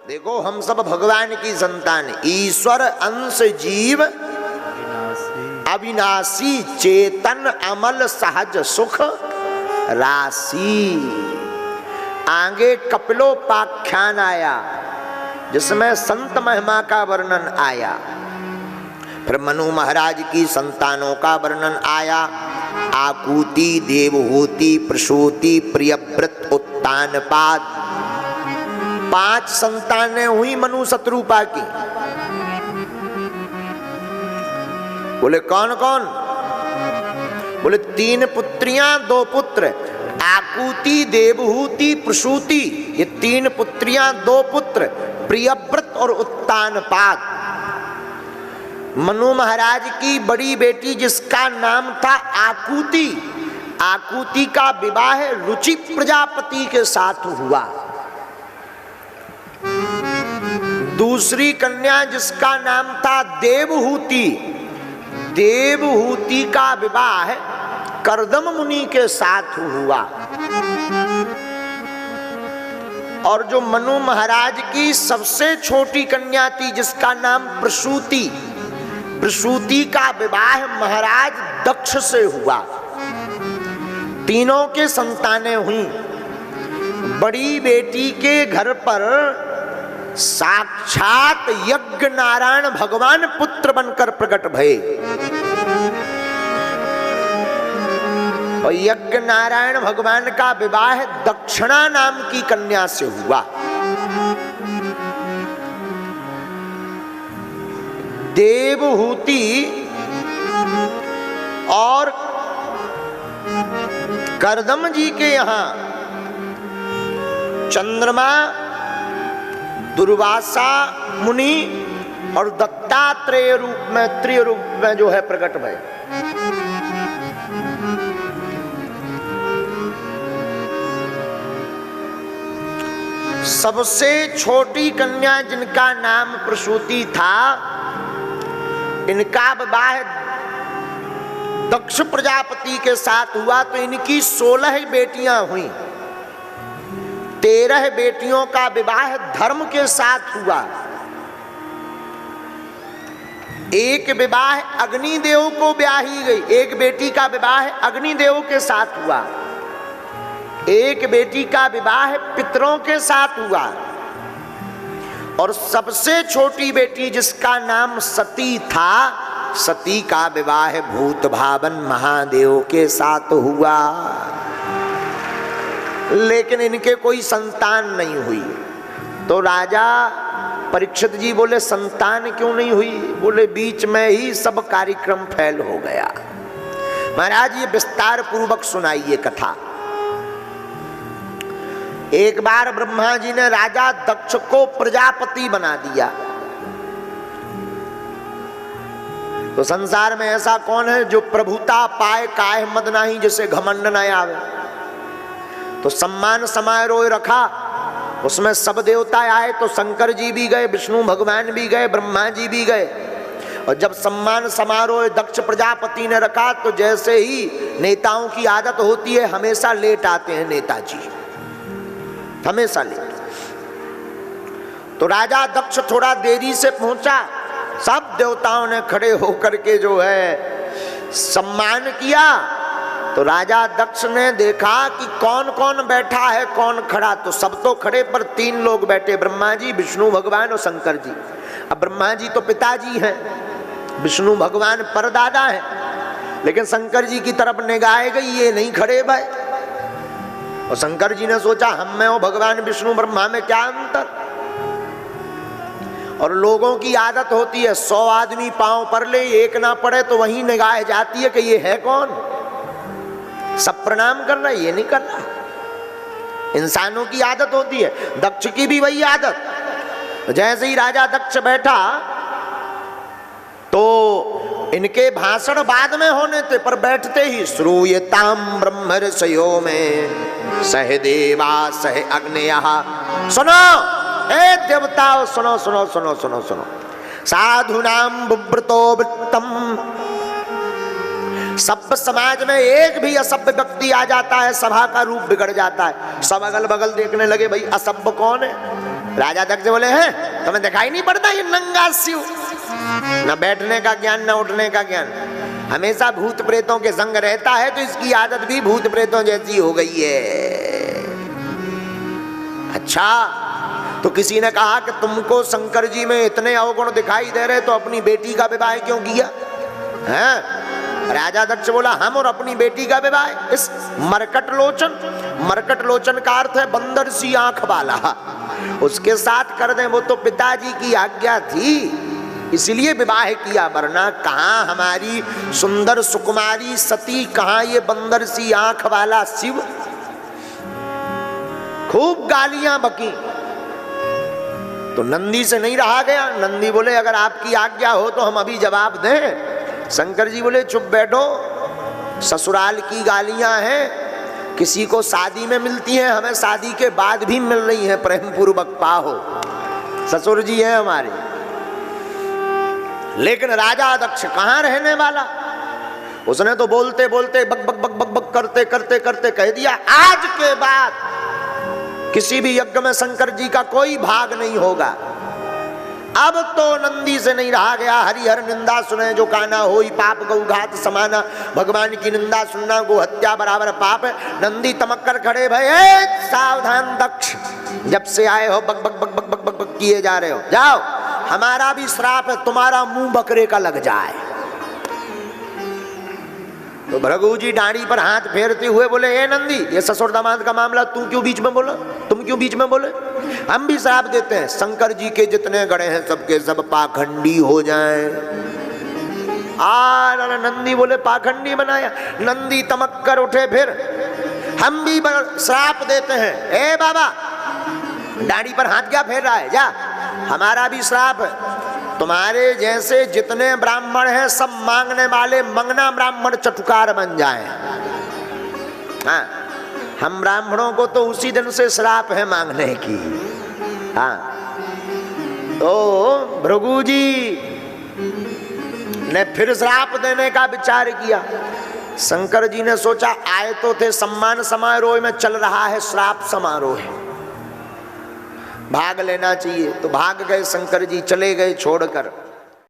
देखो हम सब भगवान की संतान, ईश्वर अंश जीव अविनाशी, चेतन अमल सहज सुख राशि। आगे कपिलोपाख्यान आया जिसमें संत महिमा का वर्णन आया, फिर मनु महाराज की संतानों का वर्णन आया। आकुति, देवहूति, प्रसूति, प्रियव्रत, उत्तानपाद, 5 संतानें हुई मनु शत्रुपा की। बोले कौन कौन? बोले 3 पुत्रियां 2 पुत्र। आकुति, देवहूति, प्रसूति, ये 3 पुत्रियां 2 पुत्र, प्रियव्रत और उत्तानपाद। मनु महाराज की बड़ी बेटी जिसका नाम था आकुति, आकुति का विवाह रुचि प्रजापति के साथ हुआ। दूसरी कन्या जिसका नाम था देवहूति, देवहूति का विवाह कर्दम मुनि के साथ हुआ। और जो मनु महाराज की सबसे छोटी कन्या थी जिसका नाम प्रसूति, प्रसूति का विवाह महाराज दक्ष से हुआ। तीनों के संतानें हुई। बड़ी बेटी के घर पर साक्षात यज्ञ नारायण भगवान पुत्र बनकर प्रकट भये। और यज्ञ नारायण भगवान का विवाह दक्षिणा नाम की कन्या से हुआ। देवहूति और कर्दम जी के यहां चंद्रमा, दुर्वासा मुनि और दत्तात्रेय रूप में, त्रिय रूप में जो है प्रकट भये। सबसे छोटी कन्या जिनका नाम प्रसूति था, इनका विवाह दक्ष प्रजापति के साथ हुआ तो इनकी 16 बेटियां हुई। 13 बेटियों का विवाह धर्म के साथ हुआ। एक विवाह अग्निदेव को ब्याही गई, एक बेटी का विवाह अग्निदेव के साथ हुआ। एक बेटी का विवाह पितरों के साथ हुआ। और सबसे छोटी बेटी जिसका नाम सती था, सती का विवाह भूत भावन महादेव के साथ हुआ। लेकिन इनके कोई संतान नहीं हुई। तो राजा परीक्षित जी बोले संतान क्यों नहीं हुई? बोले बीच में ही सब कार्यक्रम फेल हो गया। महाराज ये विस्तार पूर्वक सुनाइए कथा। एक बार ब्रह्मा जी ने राजा दक्ष को प्रजापति बना दिया। तो संसार में ऐसा कौन है जो प्रभुता पाए काहे मद नाही, जिसे घमंड न आवे। तो सम्मान समारोह रखा, उसमें सब देवता आए। तो शंकर जी भी गए, विष्णु भगवान भी गए, ब्रह्मा जी भी गए। और जब सम्मान समारोह दक्ष प्रजापति ने रखा तो जैसे ही नेताओं की आदत होती है, हमेशा लेट आते हैं नेताजी, हमेशा लेट। तो राजा दक्ष थोड़ा देरी से पहुंचा। सब देवताओं ने खड़े होकर के जो है सम्मान किया। तो राजा दक्ष ने देखा कि कौन कौन बैठा है, कौन खड़ा। तो सब तो खड़े पर 3 लोग बैठे, ब्रह्मा जी, विष्णु भगवान और शंकर जी। अब ब्रह्मा जी तो पिताजी हैं, विष्णु भगवान परदादा हैं, लेकिन शंकर जी की तरफ निगाह गई, ये नहीं खड़े भाई। और शंकर जी ने सोचा हम में और भगवान विष्णु ब्रह्मा में क्या अंतर। और लोगों की आदत होती है 100 आदमी पांव पर ले, एक ना पड़े तो वहीं निगाह जाती है कि ये है कौन। सब प्रणाम कर रहा है, ये नहीं कर रहा। इंसानों की आदत होती है, दक्ष की भी वही आदत। जैसे ही राजा दक्ष बैठा तो इनके भाषण बाद में होने थे, पर बैठते ही श्रूयताम ब्रह्म ऋषयो में सह देवा सह अग्नयः। सुनो ए देवताओं, सुनो सुनो सुनो सुनो सुनो। साधुनाम बुभ्रतो वृत्तम। सभ्य समाज में एक भी असभ्य व्यक्ति आ जाता है, सभा का रूप बिगड़ जाता है। सब अगल बगल देखने लगे, भाई असभ्य कौन है। राजा दक्ष बोले हैं तुम्हें दिखाई नहीं पड़ता ये नंगा शिव, न बैठने का ज्ञान न उठने का ज्ञान, हमेशा भूत प्रेतों के संग रहता है, तो इसकी आदत भी भूत प्रेतों जैसी हो गई है। अच्छा, तो किसी ने कहा कि तुमको शंकर जी में इतने अवगुण दिखाई दे रहे तो अपनी बेटी का विवाह क्यों किया है? राजा दक्ष बोला हम और अपनी बेटी का विवाह इस मरकट लोचन का अर्थ है बंदर सी आंख वाला, उसके साथ कर दें, वो तो पिताजी की आज्ञा थी इसलिए विवाह किया, वरना कहां हमारी सुंदर सुकुमारी सती, कहां ये बंदर सी आंख वाला शिव। खूब गालियां बकी, तो नंदी से नहीं रहा गया। नंदी बोले अगर आपकी आज्ञा हो तो हम अभी जवाब दें। शंकर जी बोले चुप बैठो, ससुराल की गालियां हैं, किसी को शादी में मिलती हैं, हमें शादी के बाद भी मिल रही हैं, प्रेम पूर्वक पाहो, ससुर जी हैं हमारे। लेकिन राजा दक्ष कहां रहने वाला, उसने तो बोलते बोलते बक बक बक बक बक करते करते करते कह दिया आज के बाद किसी भी यज्ञ में शंकर जी का कोई भाग नहीं होगा। अब तो नंदी से नहीं रहा गया, हरिहर निंदा सुने जो काना होई पाप गौ घात समाना, भगवान की निंदा सुनना गो हत्या बराबर पाप है। नंदी तमक कर खड़े भये, सावधान दक्ष, जब से आए हो बक बक बक बक बक बक बक किए जा रहे हो, जाओ हमारा भी श्राप है, तुम्हारा मुंह बकरे का लग जाए। तो भृगु जी डांडी पर हाथ फेरते हुए बोले ए नंदी, ये ससुर दामाद का मामला तू क्यों बीच में बोला, तुम क्यों बीच में बोले? हम भी श्राप देते हैं शंकर जी के जितने गड़े हैं सबके सब पाखंडी हो जाएं। नंदी बोले पाखंडी बनाया। नंदी तमक कर उठे, फिर हम भी श्राप देते हैं। ए बाबा, डांडी पर हाथ क्या फेर रहा है, जा हमारा भी श्राप है, तुम्हारे जैसे जितने ब्राह्मण हैं सब मांगने वाले मंगना ब्राह्मण चटुकार बन जाएं। हाँ, हम ब्राह्मणों को तो उसी दिन से श्राप है मांगने की। हाँ, तो भृगु जी ने फिर श्राप देने का विचार किया। शंकर जी ने सोचा आए तो थे सम्मान समारोह में, चल रहा है श्राप समारोह, भाग लेना चाहिए, तो भाग गए। शंकर जी चले गए छोड़कर।